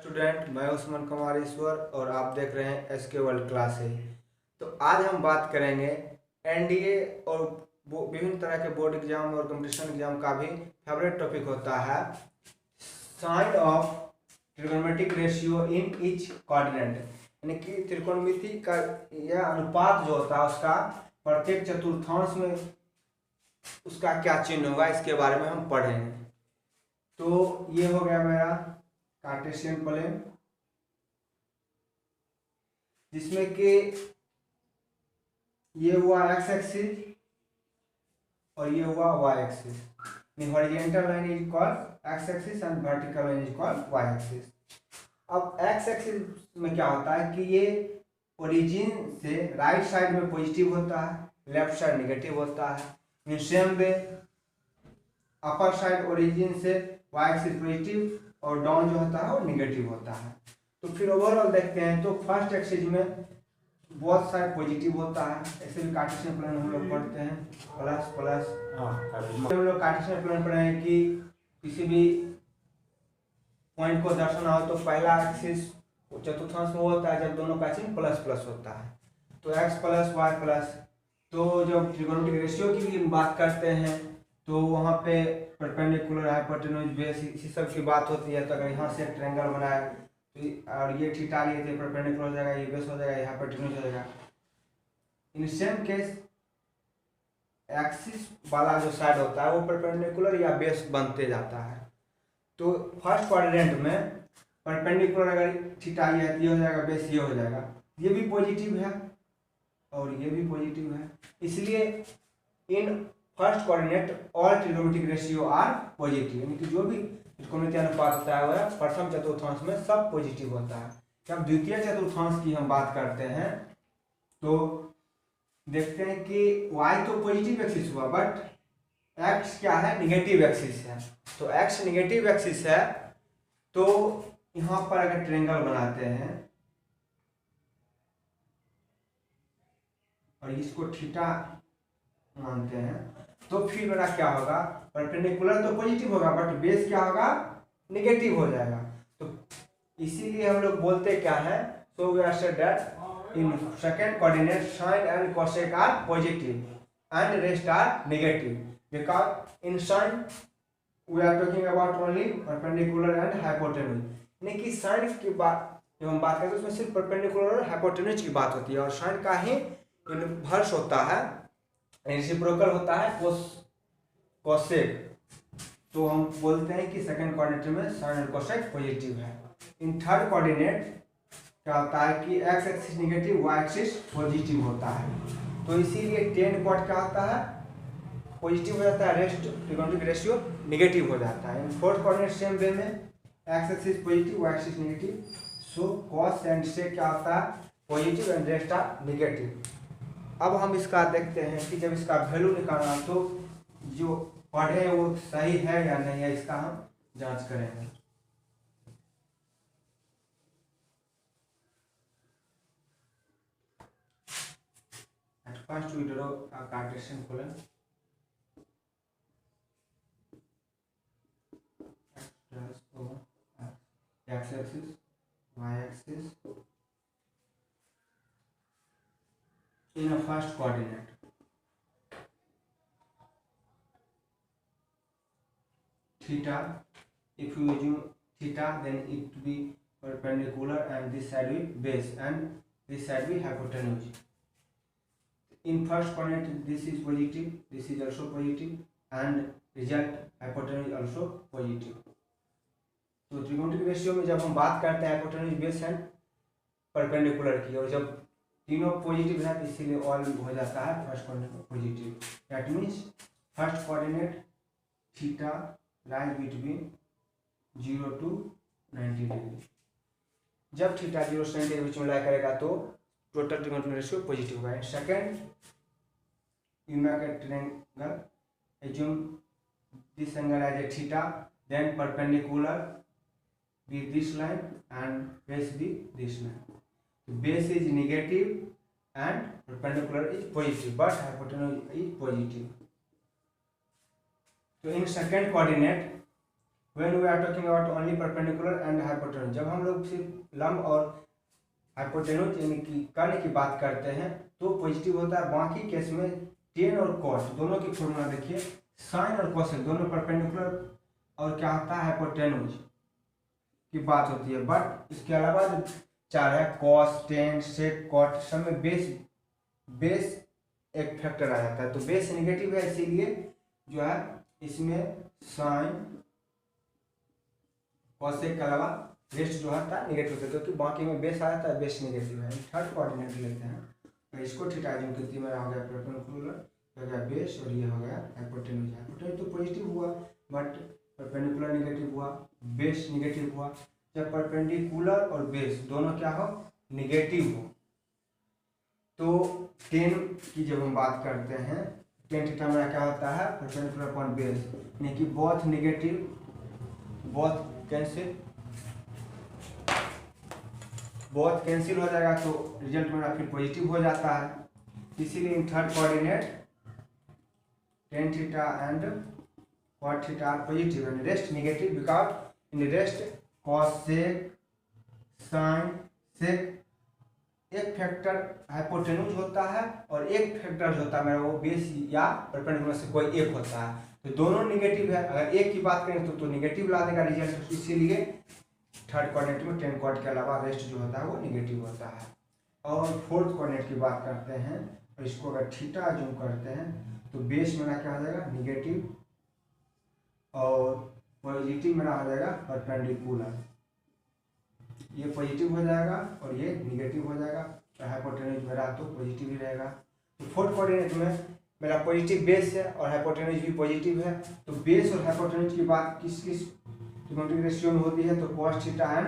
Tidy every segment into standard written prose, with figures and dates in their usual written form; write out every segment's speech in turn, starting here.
Student, मैं उस्मान कुमार ईश्वर और आप देख रहे हैं एसके वर्ल्ड क्लासेज। तो आज हम बात करेंगे एनडीए और विभिन्न तरह के बोर्ड एग्जाम और कंपटीशन एग्जाम का भी फेवरेट टॉपिक होता है sine of trigonometric ratio in each quadrant, यानी कि त्रिकोणमिति का यह अनुपात जो होता है उसका प्रत्येक चतुर्थांश में उसका क्या चिन्ह होगा, इसके बारे में हम पढ़ेंगे। तो ये हो गया मेरा कार्टेशियन प्लेन, जिसमें कि ये हुआ एक्स एक्सिस और ये हुआ Y axis. Horizontal line is called X axis and vertical line is called Y axis. अब एक्स एक्सिस में क्या होता है कि ये ओरिजिन से राइट साइड में पॉजिटिव होता है, लेफ्ट साइड नेगेटिव होता है। In same way upper side origin से वाई एक्सिस पॉजिटिव और डाउन जो होता है वो नेगेटिव होता है। तो फिर ओवरऑल देखते हैं तो फर्स्ट एक्सिस में बहुत सारे पॉजिटिव होता है, ऐसे भी कार्टेशियन प्लेन हम लोग पढ़ते हैं प्लस प्लस। हम लोग कार्टेशियन प्लेन पढ़े हैं कि किसी भी पॉइंट को दर्शाना हो तो पहला एक्सिस चतुर्थांश में होता है जब दोनों का चिन्ह प्लस प्लस होता है। तो एक्स प्लस वाई प्लस। तो जब ट्रिगोनोमेट्रिक रेशियो की भी बात करते हैं तो वहाँ पे परपेंडिकुलर हाइपोटेन्यूज बेस इसी सब की बात होती है। तो अगर यहाँ से एक ट्रायंगल बनाए तो और ये थीटा लिए थे परपेंडिकुलर हो जाएगा, ये बेस हो जाएगा, ये हाइपोटेन्यूज हो जाएगा। इन सेम केस एक्सिस वाला जो साइड होता है वो परपेंडिकुलर या बेस बनते जाता है। तो फर्स्ट क्वाड्रेंट में परपेंडिकुलर अगर थीटा ये है तो ये हो जाएगा, बेस ये हो जाएगा, ये भी पॉजिटिव है और ये भी पॉजिटिव है। इसलिए in first coordinate all trigonometric ratio are positive, यानी कि जो भी त्रिकोणमितीय अनुपात होता है वह प्रथम चतुर्थांश में सब पॉजिटिव होता है। जब द्वितीय चतुर्थांश की हम बात करते हैं तो देखते हैं कि y तो पॉजिटिव एक्सिस हुआ बट x क्या है, निगेटिव एक्सिस है। तो x निगेटिव एक्सिस है तो यहाँ पर अगर ट्रायंगल बनाते हैं और इसको थीटा मानते हैं तो फिर मेरा क्या होगा, परपेंडिकुलर तो पॉजिटिव होगा बट बेस क्या होगा, नेगेटिव हो जाएगा। तो इसीलिए हम लोग बोलते क्या है, so we are said that in second coordinate sine and cosec are positive and rest are negative because in sine we are talking about only perpendicular and hypotenuse, यानी कि साइन की बात जब हम बात करते हैं उसमें सिर्फ परपेंडिकुलर और हाइपोटेन्यूज की बात होती है और साइन का ही इनवर्स होता है, रेसिप्रोकल होता है कोसेक। तो हम बोलते हैं कि सेकंड कोऑर्डिनेट में साइन और कोसेक पॉजिटिव है। इन थर्ड कोऑर्डिनेट क्या होता है कि X axis negative, Y axis positive होता है। तो इसीलिए टेन कॉट क्या होता है, पॉजिटिव हो जाता है, रेस्ट ट्रिगोनोमेट्रिक रेशियो नेगेटिव हो जाता है। In fourth coordinate same way में X axis positive, Y axis negative, so cos and sec क्या होता है, positive and rest are negative. अब हम इसका देखते हैं कि जब इसका वैल्यू निकालना तो जो पढ़े वो सही है या नहीं है, इसका हम जांच करेंगे। At first we draw a Cartesian column x axis, y axis in a first coordinate. Theta, if you assume theta then it will be perpendicular and this side will base and this side will hypotenuse. In first coordinate this is positive, this is also positive and result hypotenuse also positive. तो त्रिकोणमितीय ratio में जब हम बात करते हैं hypotenuse base and perpendicular की, और जब तीनों पॉजिटिव है इसीलिए ऑल हो जाता है first coordinate positive. That means first coordinate theta lies between 0 to 90 degree. जब थीटा 0 से 90 के बीच में लाई करेगा तो टोटल ट्रिगोनोमेट्रिक रेशियो पॉजिटिव होगा। Second you make a triangle, assume this angle as a theta, then perpendicular be this line and base be this line. So base is negative and perpendicular is positive but hypotenuse is positive. So in second coordinate when we are talking about only perpendicular and hypotenuse, जब हम लोग सिर्फ लंब और hypotenuse यानी कि कर्ण की बात करते हैं तो पॉजिटिव होता है। बाकी केस में टेन और कॉट दोनों की फॉर्मूला देखिए, साइन और कोसेक दोनों परपेंडिकुलर और क्या होता है हाइपोटेन्यूज की बात होती है। बट इसके अलावा जो चार है कॉस, टेन, सेक, कॉट, सब में बेस एक फैक्टर आ जाता है, तो बेस नेगेटिव है, इसीलिए जो है इसमें साइन कोसेक के अलावा रेस्ट जो है नेगेटिव होता है, क्योंकि बाकी में बेस आ जाता है, बेस नेगेटिव है। थर्ड कोऑर्डिनेट लेते हैं तो इसको थीटा जो कितनी में हो गया परपेंडिकुलर हो गया बेस और ये हो गया हाइपोटेन्यूज। हाइपोटेन्यूज तो पॉजिटिव हुआ बट परपेंडिकुलर नेगेटिव हुआ, बेस नेगेटिव हुआ। जब परपेंडिकुलर और बेस दोनों क्या हो नेगेटिव हो तो टेन की जब हम बात करते हैं टेन थीटा में क्या होता है परपेंडिकुलर अपॉन बेस, यानी कि बोथ नेगेटिव बोथ कैंसिल हो जाएगा तो रिजल्ट मेरा फिर पॉजिटिव हो जाता है। इसीलिए in third coordinate tan theta and cot theta are positive and rest negative because in rest cos sec sine sec एक फैक्टर हाइपोटेन्यूज होता है और एक फैक्टर जो होता है मेरा वो बेस या परपेंडिकुलर से कोई एक होता है, तो दोनों नेगेटिव है। अगर एक की बात करें तो नेगेटिव ला देगा रिजल्ट, इसीलिए थर्ड कोऑर्डिनेट में टेन कॉट के अलावा रेस्ट जो होता है वो नेगेटिव होता है। और फोर्थ कोऑर्डिनेट की बात करते हैं और इसको अगर थीटा जूम करते हैं तो बेस मेरा क्या हो जाएगा नेगेटिव और पॉजिटिव मेरा हो जाएगा परपेंडिकुलर, ये पॉजिटिव हो जाएगा और ये निगेटिव हो जाएगा, तो हाइपोटेन्यूज मेरा तो पॉजिटिव ही रहेगा। तो फोर्थ कोऑर्डिनेट में मेरा पॉजिटिव बेस है और हाइपोटेन्यूज भी पॉजिटिव है, तो बेस और हाइपोटेन्यूज की बात किस ट्रिगोनोमेट्रिक रेशियो में होती है तो cos theta and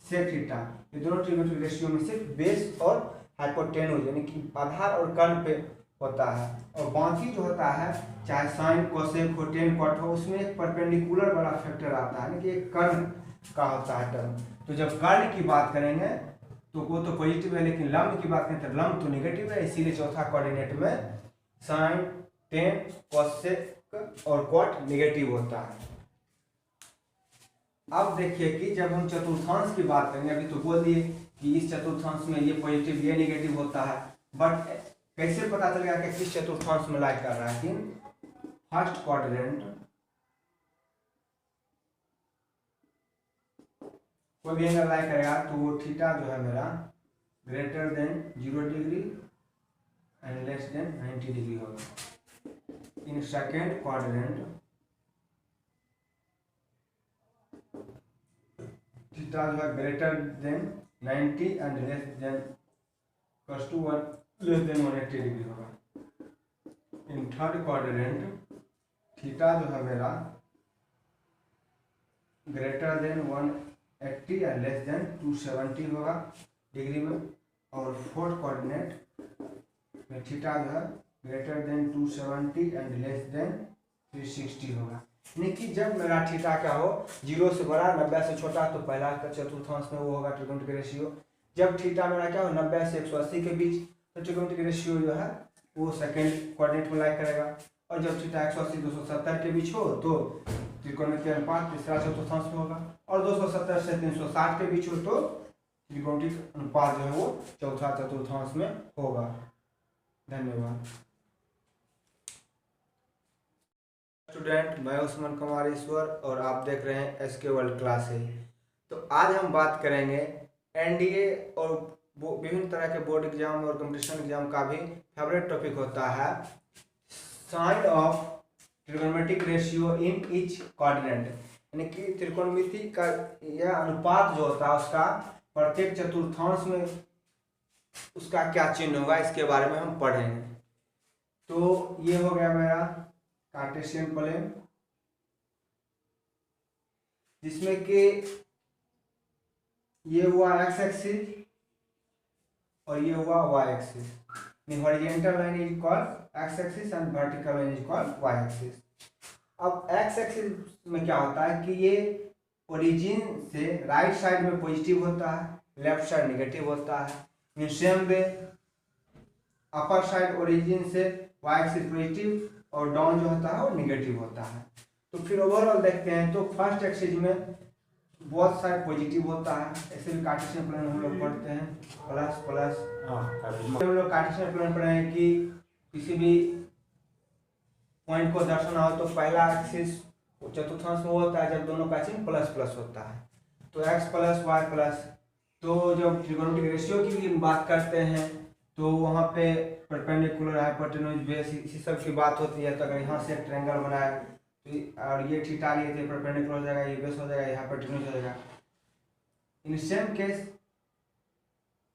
sec theta, ये दोनों ट्रिगोनोमेट्रिक रेशियो में सिर्फ बेस और हाइपोटेन्यूज यानी कि आधार और कर्ण पे होता है। और बाकी जो होता है चाहे साइन कोसेक हो टेन कॉट हो उसमें एक परपेंडिकुलर वाला फैक्टर आता है, यानी कि एक कर्ण का होता है टर्म। तो जब कर्ण की बात करेंगे तो वो तो पॉजिटिव है, लेकिन लंब की बात करें तो लंब तो नेगेटिव है, इसीलिए चौथा कोऑर्डिनेट में साइन टेन कोसेक और कॉट नेगेटिव होता है। अब देखिए कि जब हम चतुर्थांश की बात करेंगे, अभी तो बोल दिए कि इस चतुर्थांश में ये पॉजिटिव ये नेगेटिव होता है, बट कैसे पता चलेगा कि किस चतुर्थांश में लाइक कर रहा है कि फर्स्ट क्वाड्रेंट कोई भी एंगल लाइक करेगा तो वो थीटा जो है मेरा greater than 0 degree and less than 90 degree होगा। इन सेकेंड क्वाड्रेंट थीटा जो है greater than 90 and less than cos to 1 less than 180 degree होगा। इन थर्ड क्वाड्रेंट थीटा जो है मेरा greater than 180 and less than 270 होगा डिग्री में। और फोर्थ कोऑर्डिनेट में थीटा जो है greater than 270 and less than 360 होगा, यानी कि जब मेरा थीटा क्या हो 0 से बड़ा 90 से छोटा तो पहला का चतुर्थांश में वो होगा ट्रिगोनोमेट्रिक रेशियो। जब थीटा मेरा क्या हो 90 से 180 के बीच तो ट्रिगोनोमेट्रिक रेशियो जो है वो सेकेंड कोऑर्डिनेट में लाइक करेगा। और जब थीटा 180 270 के बीच हो तो त्रिकोणमितीय अनुपात तीसरा चतुर्थांश में होगा, और 270 से 360 के बीच हो तो त्रिकोणमितीय अनुपात जो है वो चौथा चतुर्थांश में होगा। धन्यवाद स्टूडेंट, मैं उस्मान कुमार ईश्वर और आप देख रहे हैं एसके वर्ल्ड क्लासेज। तो आज हम बात करेंगे एनडीए और विभिन्न तरह के बोर्ड एग्जाम और कंपटीशन एग्जाम का भी फेवरेट टॉपिक होता है sine of trigonometric ratio in each quadrant, यानी कि त्रिकोणमिति का यह अनुपात जो होता है उसका प्रत्येक चतुर्थांश में उसका क्या चिन्ह होगा इसके बारे में हम पढ़ेंगे। तो ये हो गया मेरा कार्टेशियन प्लेन, जिसमें कि ये हुआ एक्स एक्सिस और ये हुआ Y axis. Horizontal line is called X axis and vertical line is called Y axis. अब एक्स एक्सिस में क्या होता है कि ये ओरिजिन से राइट साइड में पॉजिटिव होता है, लेफ्ट साइड नेगेटिव होता है। In same way upper side origin से वाई एक्सिस पॉजिटिव और डाउन जो होता है वो नेगेटिव होता है। तो फिर ओवरऑल देखते हैं तो फर्स्ट एक्सिस में बहुत सारे पॉजिटिव होता है। ऐसे भी कार्टेशियन प्लेन हम लोग पढ़ते हैं प्लस प्लस। हम लोग कार्टेशियन प्लेन पढ़े हैं कि किसी भी पॉइंट को दर्शाना हो तो पहला एक्सिस चतुर्थांश में होता है जब दोनों का चिन्ह प्लस प्लस होता है। तो x प्लस वाई प्लस, तो जब ट्रिगोनोमेट्रिक रेशियो की भी बात करते हैं तो वहाँ पे परपेंडिकुलर हाइपोटेन्यूज बेस इसी सब की बात होती है। तो अगर यहाँ से एक ट्रायंगल बनाए तो और ये थीटा लिए थे परपेंडिकुलर हो जाएगा, ये बेस हो जाएगा, ये हाइपोटेन्यूज हो जाएगा। इन सेम केस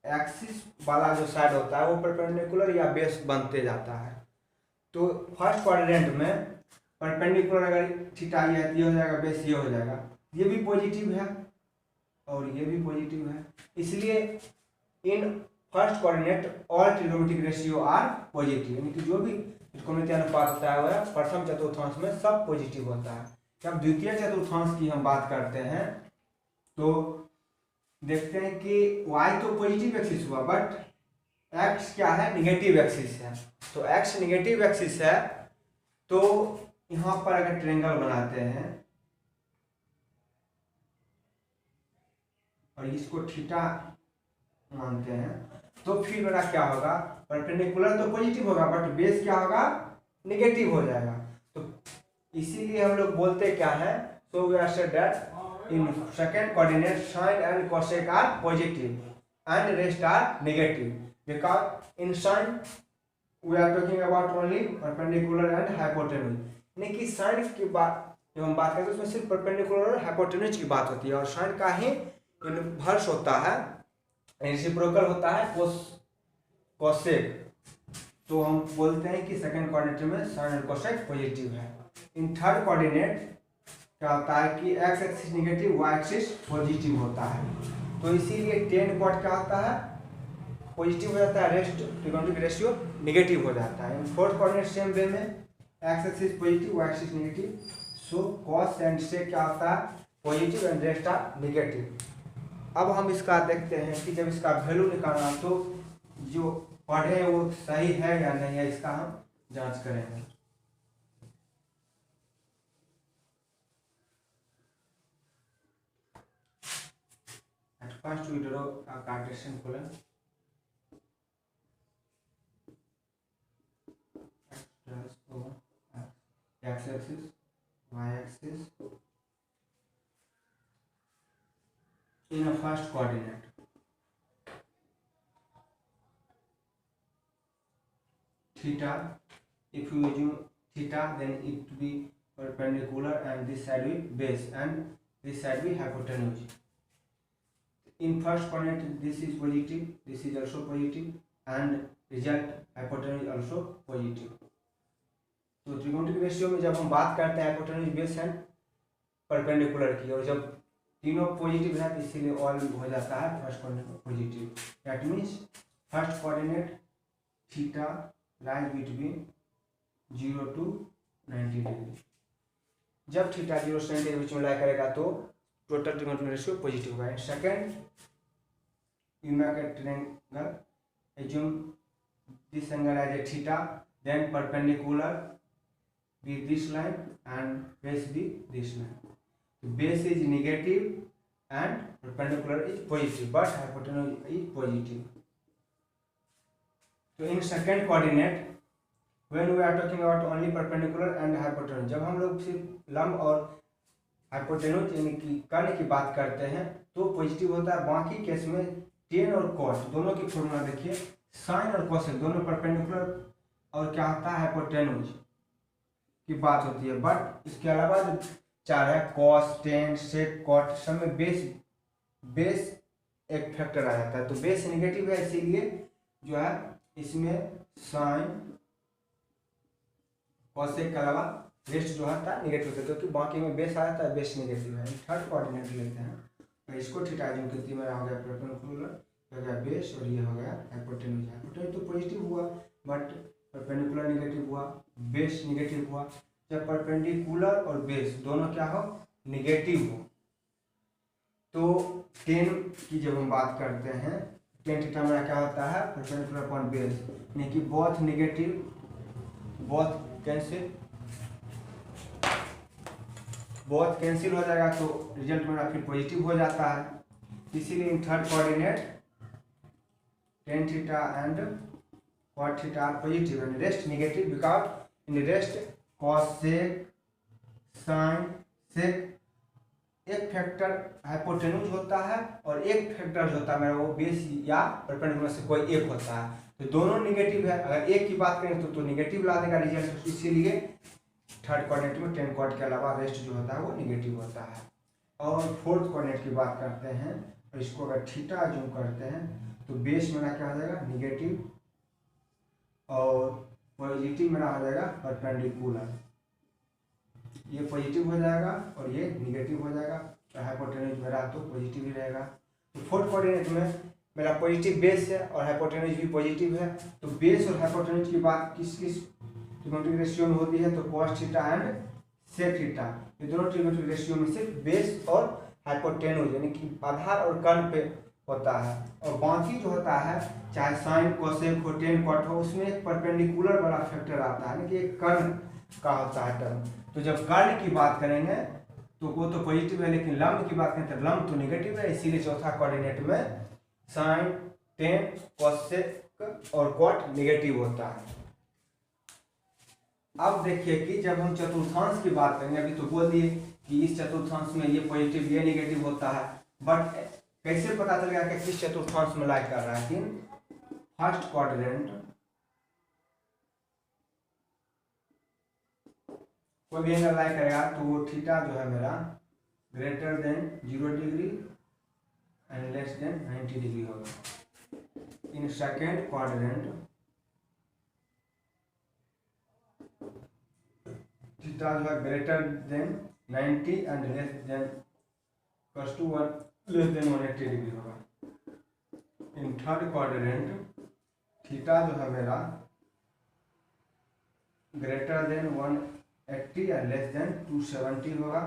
एक्सिस वाला जो साइड होता है वो परपेंडिकुलर या बेस बनते जाता है। तो फर्स्ट क्वाड्रेंट में परपेंडिकुलर अगर थीटा ये है तो ये हो जाएगा, बेस ये हो जाएगा, ये भी पॉजिटिव है और ये भी पॉजिटिव है। इसलिए in first coordinate all trigonometric ratio are positive, यानी कि जो भी त्रिकोणमितीय अनुपात होता है वह प्रथम चतुर्थांश में सब पॉजिटिव होता है। जब द्वितीय चतुर्थांश की हम बात करते हैं तो देखते हैं कि y तो पॉजिटिव एक्सिस हुआ बट x क्या है, निगेटिव एक्सिस है। तो x निगेटिव एक्सिस है तो यहाँ पर अगर ट्रायंगल बनाते हैं और इसको थीटा मानते हैं तो फिर मेरा क्या होगा, परपेंडिकुलर तो पॉजिटिव होगा बट बेस क्या होगा, निगेटिव हो जाएगा। तो इसीलिए हम लोग बोलते क्या है, so we are said that in second coordinate sine and cosec are positive and rest are negative because in sine we are talking about only perpendicular and hypotenuse, यानी कि साइन की बात जब हम बात करते हैं उसमें सिर्फ परपेंडिकुलर और हाइपोटेन्यूज की बात होती है और साइन का ही इनवर्स होता है, रेसिप्रोकल होता है कोसेक। तो हम बोलते हैं कि सेकंड कोऑर्डिनेट में साइन और कोसेक पॉजिटिव है। इन थर्ड कोऑर्डिनेट क्या होता है कि x axis negative y axis positive होता है। तो इसीलिए टेन कॉट क्या होता है, पॉजिटिव हो जाता है, रेस्ट ट्रिगोनोमेट्रिक रेशियो नेगेटिव हो जाता है। In fourth coordinate same way में x axis positive y axis negative, so cos and sec क्या होता है, positive and rest are negative. अब हम इसका देखते हैं कि जब इसका वैल्यू निकालना तो जो पढ़े वो सही है या नहीं है, इसका हम जांच करेंगे। At first we draw a Cartesian column x axis, y axis in a first coordinate. Theta, if you assume theta then it will be perpendicular and this side will base and this side will hypotenuse. In first coordinate this is positive, this is also positive and result hypotenuse also positive. तो trigonometric ratio में जब हम बात करते हैं hypotenuse base and perpendicular की और जब तीनों पॉजिटिव है इसीलिए ऑल हो जाता है first coordinate positive. That means first coordinate theta lies between 0 to 90 degree. जब थीटा 0 से 90 के बीच में लाई करेगा तो टोटल ट्रिगोनोमेट्रिक रेशियो पॉजिटिव होगा। And second you make a triangle, assume this angle as a theta, then perpendicular be this line and base be this line. So base is negative and perpendicular is positive, but hypotenuse is positive. So in second coordinate, when we are talking about only perpendicular and hypotenuse, जब हम लोग सिर्फ लंब और hypotenuse यानी कि कर्ण की बात करते हैं तो पॉजिटिव होता है। बाकी केस में टेन और कॉस दोनों की फॉर्मूला देखिए, साइन और कोसेक दोनों परपेंडिकुलर और क्या होता है हाइपोटेन्यूज की बात होती है। बट इसके अलावा जो चार है कॉस, टेन, सेक, कॉट, सब में बेस एक फैक्टर आ जाता है। तो बेस नेगेटिव है इसीलिए जो है इसमें साइन कोसेक के अलावा रेस्ट जो है नेगेटिव होता है क्योंकि बाकी में बेस आ जाता है, बेस नेगेटिव है। थर्ड कोऑर्डिनेट लेते हैं तो इसको थीटा जो कि मेरा हो गया परपेंडिकुलर, हो गया बेस और ये हो गया हाइपोटेन्यूज। हाइपोटेन्यूज तो पॉजिटिव हुआ बट परपेंडिकुलर नेगेटिव हुआ, बेस नेगेटिव हुआ। जब परपेंडिकुलर और बेस दोनों क्या हो नेगेटिव हो तो टेन की जब हम बात करते हैं टेन थीटा मेरा क्या होता है परपेंडिकुलर अपॉन बेस, यानी कि both negative both cancel both cancel हो जाएगा तो रिजल्ट मेरा फिर पॉजिटिव हो जाता है। इसीलिए in third coordinate tan theta and cot theta are positive and rest negative because in rest cos sec sine sec एक फैक्टर हाइपोटेन्यूज होता है और एक फैक्टर जो होता है मेरा वो बेस या परपेंडिकुलर से कोई एक होता है, तो दोनों निगेटिव है। अगर एक की बात करें तो निगेटिव ला देगा रिजल्ट, इसीलिए थर्ड कोऑर्डिनेट में tan cot के अलावा रेस्ट जो होता है वो निगेटिव होता है। और फोर्थ कोऑर्डिनेट की बात करते हैं और इसको अगर थीटा जूम करते हैं तो बेस मेरा क्या हो जाएगा निगेटिव और पॉजिटिव मेरा हो जाएगा परपेंडिकुलर, ये पॉजिटिव हो जाएगा और ये निगेटिव हो जाएगा। तो हाइपोटेन्यूज मेरा तो पॉजिटिव ही रहेगा। तो फोर्थ कोऑर्डिनेट में मेरा पॉजिटिव बेस है और हाइपोटेन्यूज भी पॉजिटिव है, तो बेस और हाइपोटेन्यूज की बात किस किस ट्रिगोनोमेट्रिक रेशियो में होती है, तो cos theta and sec theta, ये दोनों ट्रिगोनोमेट्रिक रेशियो में सिर्फ बेस और हाइपोटेन्यूज यानी कि आधार और कर्ण पे होता है। और बाकी जो होता है चाहे साइन कोसेक हो tan cot हो, उसमें एक परपेंडिकुलर वाला फैक्टर आता है, यानी कि एक कर्ण का होता है टर्म। तो जब कर्ण की बात करेंगे तो वो तो पॉजिटिव है, लेकिन लंब की बात करें तो लंब तो निगेटिव है, इसीलिए चौथा कोऑर्डिनेट में साइन tan कोसेक और cot निगेटिव होता है। अब देखिए कि जब हम चतुर्थांश की बात करेंगे, अभी तो बोल दिए कि इस चतुर्थांश में ये पॉजिटिव ये निगेटिव होता है, बट कैसे पता चलेगा कि किस चतुर्थांश में लाइक कर रहा है। कि फर्स्ट क्वाड्रेंट कोई भी एंगल लाइक करेगा तो वो थीटा जो है मेरा greater than 0 degree and less than 90 degree होगा। इन सेकेंड क्वाड्रेंट थीटा जो है greater than 90 and less than cos to 1 less than 180 degree होगा। इन थर्ड क्वाड्रेंट थीटा जो है मेरा greater than 180 and less than 270 होगा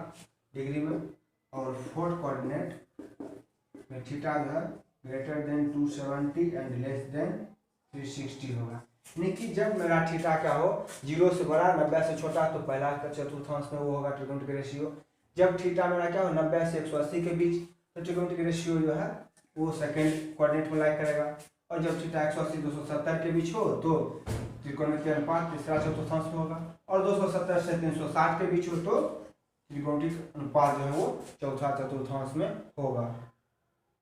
डिग्री में। और फोर्थ कोऑर्डिनेट में थीटा जो है greater than 270 and less than 360 होगा। यानी कि जब मेरा थीटा क्या हो 0 से बड़ा 90 से छोटा तो पहला का चतुर्थांश में वो होगा ट्रिगोनोमेट्रिक रेशियो। जब थीटा मेरा क्या हो 90 से 180 के बीच तो ट्रिगोनोमेट्रिक रेशियो जो है वो सेकंड कोऑर्डिनेट में लाइक करेगा। और जब थीटा 180 270 के बीच हो तो त्रिकोणमितीय अनुपात तीसरा चतुर्थांश में होगा। और 270 से 360 के बीच हो तो त्रिकोणमितीय अनुपात जो है वो चौथा चतुर्थांश में होगा।